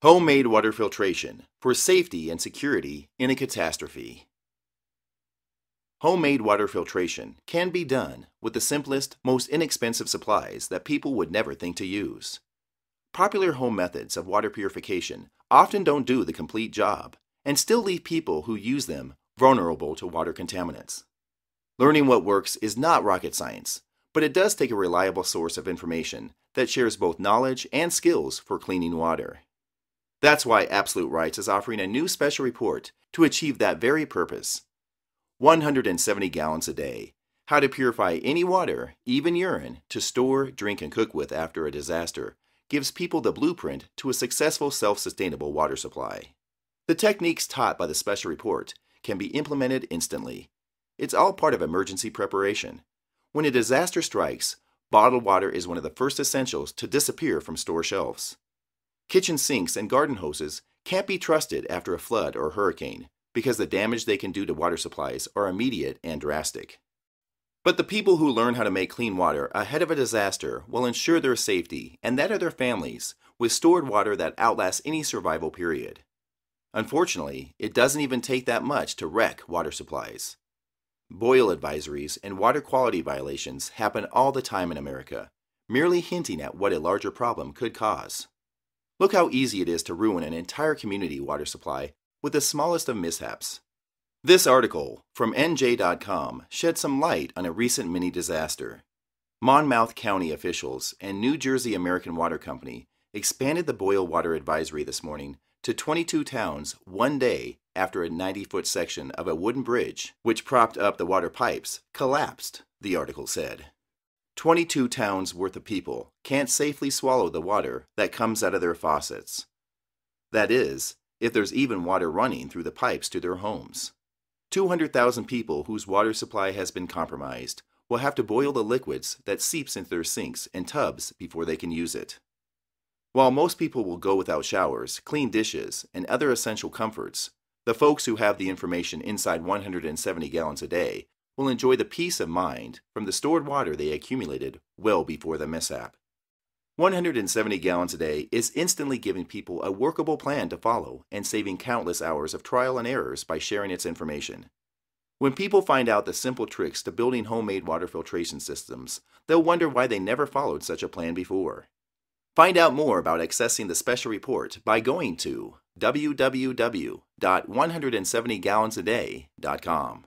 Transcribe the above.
Homemade water filtration for safety and security in a catastrophe. Homemade water filtration can be done with the simplest, most inexpensive supplies that people would never think to use. Popular home methods of water purification often don't do the complete job and still leave people who use them vulnerable to water contaminants. Learning what works is not rocket science, but it does take a reliable source of information that shares both knowledge and skills for cleaning water. That's why Absolute Rights is offering a new special report to achieve that very purpose. 170 gallons a day. How to purify any water, even urine, to store, drink, and cook with after a disaster gives people the blueprint to a successful self-sustainable water supply. The techniques taught by the special report can be implemented instantly. It's all part of emergency preparation. When a disaster strikes, bottled water is one of the first essentials to disappear from store shelves. Kitchen sinks and garden hoses can't be trusted after a flood or hurricane because the damage they can do to water supplies are immediate and drastic. But the people who learn how to make clean water ahead of a disaster will ensure their safety and that of their families with stored water that outlasts any survival period. Unfortunately, it doesn't even take that much to wreck water supplies. Boil advisories and water quality violations happen all the time in America, merely hinting at what a larger problem could cause. Look how easy it is to ruin an entire community water supply with the smallest of mishaps. This article from NJ.com sheds some light on a recent mini disaster. Monmouth County officials and New Jersey American Water Company expanded the boil water advisory this morning to 22 towns one day after a 90-foot section of a wooden bridge, which propped up the water pipes, collapsed, the article said. 22 towns worth of people can't safely swallow the water that comes out of their faucets. That is, if there's even water running through the pipes to their homes. 200,000 people whose water supply has been compromised will have to boil the liquids that seeps into their sinks and tubs before they can use it. While most people will go without showers, clean dishes, and other essential comforts, the folks who have the information inside 170 gallons a day will enjoy the peace of mind from the stored water they accumulated well before the mishap. 170 gallons a day is instantly giving people a workable plan to follow and saving countless hours of trial and errors by sharing its information. When people find out the simple tricks to building homemade water filtration systems, they'll wonder why they never followed such a plan before. Find out more about accessing the special report by going to www.170gallonsaday.com.